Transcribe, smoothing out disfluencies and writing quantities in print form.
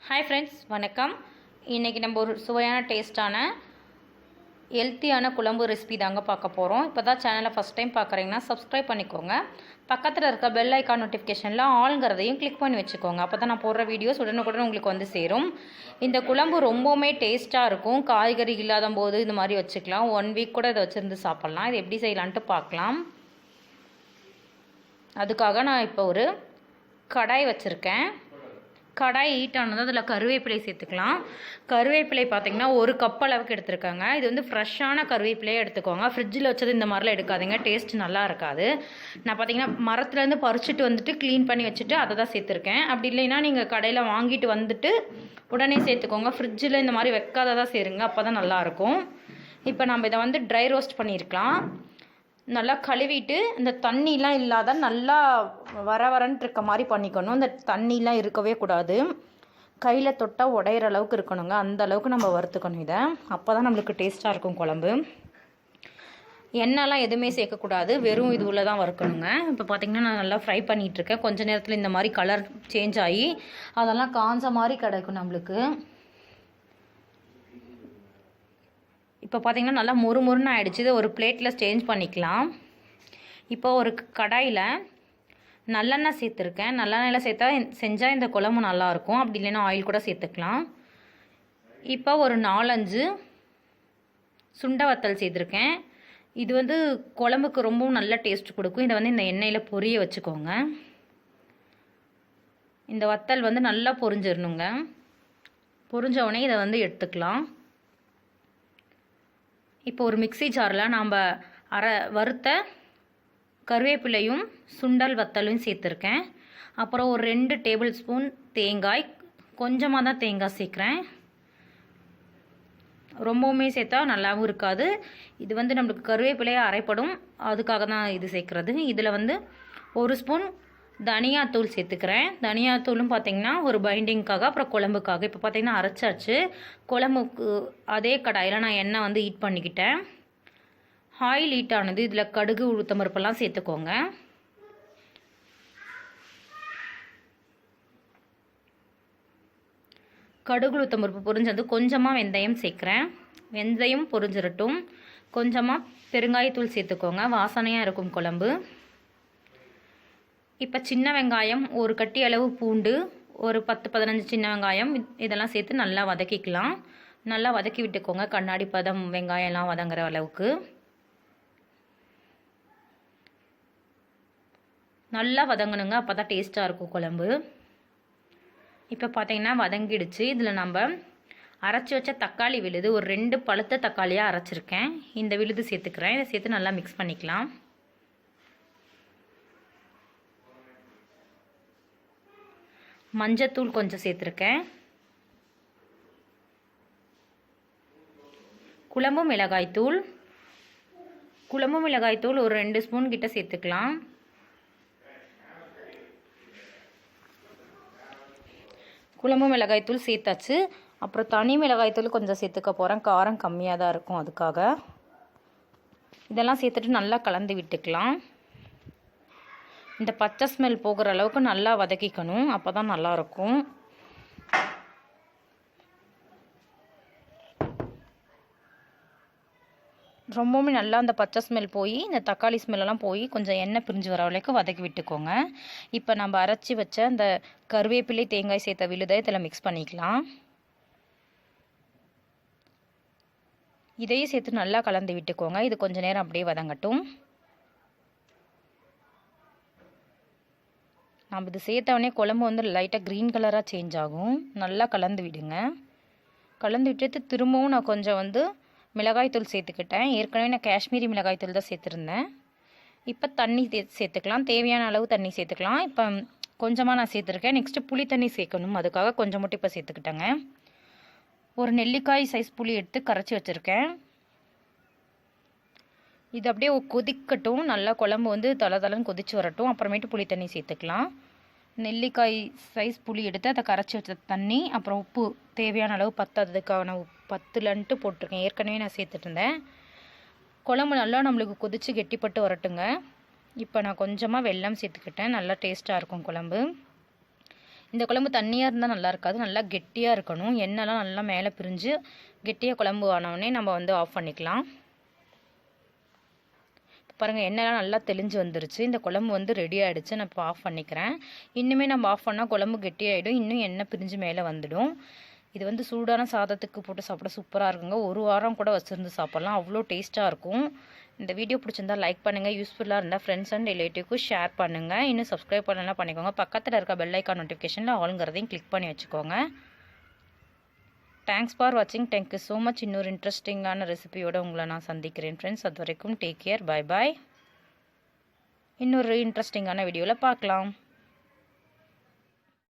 Hi friends, வணக்கம். இன்றைக்கி நம்ம ஒரு சுவையான டேஸ்ட்டான ஹெல்த்தியான குழம்பு ரெசிபி தாங்க பார்க்க போகிறோம். இப்போ தான் சேனலை ஃபஸ்ட் டைம் பார்க்குறீங்கன்னா சப்ஸ்கிரைப் பண்ணிக்கோங்க. பக்கத்தில் இருக்க பெல் ஐக்கான் நோட்டிஃபிகேஷனில் ஆல்ங்கிறதையும் கிளிக் பண்ணி வச்சுக்கோங்க. அப்போ தான் நான் போடுற வீடியோஸ் உடனுக்குடன் உங்களுக்கு வந்து சேரும். இந்த குழம்பு ரொம்பவுமே டேஸ்ட்டாக இருக்கும். காய்கறி இல்லாத போது இது மாதிரி வச்சுக்கலாம். 1 வீக் கூட இதை வச்சுருந்து சாப்பிட்லாம். இது எப்படி செய்யலான்ட்டு பார்க்கலாம். அதுக்காக நான் இப்போ ஒரு கடாய் வச்சுருக்கேன். கடாய் ஹீட் ஆனது அதில் கருவேப்பிலை சேர்த்துக்கலாம். கருவேப்பிலை பார்த்திங்கன்னா 1 கப் அளவுக்கு எடுத்துருக்காங்க. இது வந்து ஃப்ரெஷ்ஷான கருவேப்பிலையே எடுத்துக்கோங்க. ஃப்ரிட்ஜில் வச்சது இந்த மாதிரிலாம் எடுக்காதீங்க, டேஸ்ட் நல்லா இருக்காது. நான் பார்த்திங்கன்னா மரத்துலேருந்து பறிச்சுட்டு வந்துட்டு க்ளீன் பண்ணி வச்சுட்டு அதை தான் சேர்த்துருக்கேன். அப்படி இல்லைன்னா நீங்கள் கடையில் வாங்கிட்டு வந்துட்டு உடனே சேர்த்துக்கோங்க. ஃப்ரிட்ஜில் இந்த மாதிரி வைக்காததான் சேருங்க, அப்போ தான் நல்லாயிருக்கும். இப்போ நம்ம இதை வந்து ட்ரை ரோஸ்ட் பண்ணியிருக்கலாம். நல்லா கழுவிட்டு இந்த தண்ணிலாம் இல்லாத நல்லா வரன்ட்டு இருக்க மாதிரி பண்ணிக்கணும். இந்த தண்ணிலாம் இருக்கவே கூடாது. கையில் தொட்டால் உடையிற அளவுக்கு இருக்கணுங்க. அந்த அளவுக்கு நம்ம வறுத்துக்கணும். இதை அப்போ தான் நம்மளுக்கு டேஸ்ட்டாக இருக்கும் குழம்பு. எண்ணெய்லாம் எதுவுமே சேர்க்கக்கூடாது, வெறும் இது உள்ள தான் வறுக்கணுங்க. இப்போ பார்த்திங்கன்னா நான் நல்லா ஃப்ரை பண்ணிகிட்ருக்கேன். கொஞ்சம் நேரத்தில் இந்த மாதிரி கலர் சேஞ்ச் ஆகி அதெல்லாம் காஞ்ச மாதிரி கிடைக்கும் நம்மளுக்கு. இப்போ பார்த்திங்கன்னா நல்லா மொறுமொறுன்னு ஆகிடுச்சு. இதை ஒரு பிளேட்டில் சேஞ்ச் பண்ணிக்கலாம். இப்போ ஒரு கடாயில் நல்லெண்ணெய் சேர்த்துருக்கேன். நல்லெண்ணெயில் சேர்த்தா செஞ்சால் இந்த குழம்பு நல்லாயிருக்கும். அப்படி இல்லைன்னா ஆயில் கூட சேர்த்துக்கலாம். இப்போ ஒரு 4-5 சுண்டை வத்தல் சேர்த்துருக்கேன். இது வந்து குழம்புக்கு ரொம்பவும் நல்ல டேஸ்ட் கொடுக்கும். இதை வந்து இந்த எண்ணெயில் பொரிய வச்சுக்கோங்க. இந்த வத்தல் வந்து நல்லா பொரிஞ்சிடணுங்க. பொரிஞ்ச உடனே இதை வந்து எடுத்துக்கலாம். இப்போ ஒரு மிக்ஸி ஜாரில் நாம் வறுத்த கருவேப்பிலையும் சுண்டல் வத்தலும் சேர்த்துருக்கேன். அப்புறம் ஒரு 2 டேபிள் ஸ்பூன் தேங்காய், கொஞ்சமாக தான் தேங்காய் சேர்க்குறேன். ரொம்பவுமே சேர்த்தா நல்லாவும் இருக்காது. இது வந்து நம்மளுக்கு கருவேப்பிலையை அரைப்படும், அதுக்காக தான் இது சேர்க்குறது. இதில் வந்து 1 ஸ்பூன் தனியாத்தூள் சேர்த்துக்கிறேன். தனியாத்தூளும் பார்த்திங்கன்னா ஒரு பைண்டிங்காக, அப்புறம் குழம்புக்காக. இப்போ பார்த்திங்கன்னா அரைச்சாச்சு. குழம்புக்கு அதே கடாயில் நான் எண்ணெய் வந்து ஹீட் பண்ணிக்கிட்டேன். ஆயில் ஹீட் ஆனது. இதில் கடுகு உளுத்தம் பருப்பெல்லாம் சேர்த்துக்கோங்க. கடுகு உளுத்தம் பருப்பு பொரிஞ்சது கொஞ்சமாக வெந்தயம் சேர்க்குறேன். வெந்தயம் பொரிஞ்சிடட்டும். கொஞ்சமாக பெருங்காயத்தூள் சேர்த்துக்கோங்க, வாசனையாக இருக்கும் குழம்பு. இப்போ சின்ன வெங்காயம், ஒரு கட்டி அளவு பூண்டு, ஒரு 10-15 சின்ன வெங்காயம், இதெல்லாம் சேர்த்து நல்லா வதக்கிக்கலாம். நல்லா வதக்கி விட்டுக்கோங்க, கண்ணாடி பதம் வெங்காயம்லாம் வதங்குற அளவுக்கு. நல்லா வதங்கணுங்க, அப்போ தான் டேஸ்ட்டாக இருக்கும் குழம்பு. இப்போ பார்த்தீங்கன்னா வதங்கிடுச்சு. இதில் நம்ம அரைச்சி வச்ச தக்காளி விழுது, ஒரு 2 பழுத்த தக்காளியாக அரைச்சிருக்கேன். இந்த விழுது சேர்த்துக்கிறேன். இதை சேர்த்து நல்லா மிக்ஸ் பண்ணிக்கலாம். மஞ்சத்தூள் கொஞ்சம் சேர்த்துருக்கேன். குழம்பு மிளகாய்த்தூள் ஒரு 2 ஸ்பூன் கிட்ட சேர்த்துக்கலாம். குழம்பு மிளகாய்த்தூள் சேர்த்தாச்சு. அப்புறம் தனி மிளகாய்த்தூள் கொஞ்சம் சேர்த்துக்க போகிறேன். காரம் கம்மியாக தான் இருக்கும், அதுக்காக. இதெல்லாம் சேர்த்துட்டு நல்லா கலந்து விட்டுக்கலாம். இந்த பச்சை ஸ்மெல் போகிற அளவுக்கு நல்லா வதக்கிக்கணும், அப்போ தான் நல்லாயிருக்கும். ரொம்பவுமே நல்லா அந்த பச்சை ஸ்மெல் போய் இந்த தக்காளி ஸ்மெல்லாம் போய் கொஞ்சம் எண்ணெய் பிரிஞ்சு வர வரைக்கும் வதக்கி விட்டுக்கோங்க. இப்போ நம்ம அரைச்சி வச்ச அந்த கருவேப்பிலை தேங்காய் சேர்த்த விழுதை இதில் மிக்ஸ் பண்ணிக்கலாம். இதையும் சேர்த்து நல்லா கலந்து விட்டுக்கோங்க. இது கொஞ்சம் நேரம் அப்படியே வதங்கட்டும். நம்ம இது சேர்த்தவொடனே குழம்பு வந்து லைட்டாக க்ரீன் கலராக சேஞ்ச் ஆகும். நல்லா கலந்து விடுங்க. கலந்து விட்டுட்டு திரும்பவும் நான் கொஞ்சம் வந்து மிளகாய்த்தூள் சேர்த்துக்கிட்டேன். ஏற்கனவே நான் காஷ்மீரி மிளகாய்த்தூள் தான் சேர்த்துருந்தேன். இப்போ தண்ணி சேர்த்துக்கலாம். தேவையான அளவு தண்ணி சேர்த்துக்கலாம். இப்போ கொஞ்சமாக நான் சேர்த்துருக்கேன். நெக்ஸ்ட்டு புளி தண்ணி சேர்க்கணும், அதுக்காக கொஞ்சம் மட்டும் இப்போ சேர்த்துக்கிட்டேங்க. ஒரு நெல்லிக்காய் சைஸ் புளி எடுத்து கரைச்சி வச்சுருக்கேன். இது அப்படியே கொதிக்கட்டும். நல்லா குழம்பு வந்து தளன்னு கொதிச்சு வரட்டும். அப்புறமேட்டு புளி தண்ணி சேர்த்துக்கலாம். நெல்லிக்காய் சைஸ் புளி எடுத்து அதை கரைச்சி வச்ச தண்ணி, அப்புறம் உப்பு தேவையான அளவு பத்தாததுக்கான பத்துலன்ட்டு போட்டிருக்கேன். ஏற்கனவே நான் சேர்த்துட்டு இருந்தேன். குழம்பு நல்லா நம்மளுக்கு கொதித்து கெட்டிப்பட்டு வரட்டுங்க. இப்போ நான் கொஞ்சமாக வெல்லம் சேர்த்துக்கிட்டேன். நல்லா டேஸ்ட்டாக இருக்கும் குழம்பு. இந்த குழம்பு தண்ணியாக இருந்தால் நல்லா இருக்காது, நல்லா கெட்டியாக இருக்கணும். எண்ணெய்லாம் நல்லா மேலே பிரிஞ்சு கெட்டியாக குழம்பு ஆனவுடனே நம்ம வந்து ஆஃப் பண்ணிக்கலாம். பாருங்கள் எண்ணெய்லாம் நல்லா தெளிஞ்சு வந்துருச்சு. இந்த குழம்பு வந்து ரெடி ஆகிடுச்சு. நான் இப்போ ஆஃப் பண்ணிக்கிறேன். இன்னுமே நம்ம ஆஃப் பண்ணால் குழம்பு கெட்டியாகிடும், இன்னும் எண்ணெய் பிரிஞ்சு மேலே வந்துடும். இது வந்து சூடான சாதத்துக்கு போட்டு சாப்பிட சூப்பராக இருக்குங்க. ஒரு வாரம் கூட வச்சுருந்து சாப்பிட்லாம், அவ்வளோ டேஸ்ட்டாக இருக்கும். இந்த வீடியோ பிடிச்சிருந்தா லைக் பண்ணுங்கள், யூஸ்ஃபுல்லாக இருந்தால் ஃப்ரெண்ட்ஸ் அண்ட் ரிலேட்டிவ்க்கு ஷேர் பண்ணுங்கள். இன்னும் சப்ஸ்கிரைப் பண்ணலாம் பண்ணிக்கோங்க. பக்கத்தில் இருக்க பெல் ஐக்கான் நோட்டிஃபிகேஷனில் ஆளுங்கிறதையும் கிளிக் பண்ணி வச்சுக்கோங்க. தேங்க்ஸ் ஃபார் வாட்சிங். Thank you so much. இன்னொரு இன்ட்ரெஸ்டிங்கான ரெசிபியோடு உங்களை நான் சந்திக்கிறேன் ஃப்ரெண்ட்ஸ். அது வரைக்கும் டேக் கேர், பை பாய். இன்னொரு இன்ட்ரெஸ்டிங்கான வீடியோவில் பார்க்கலாம்.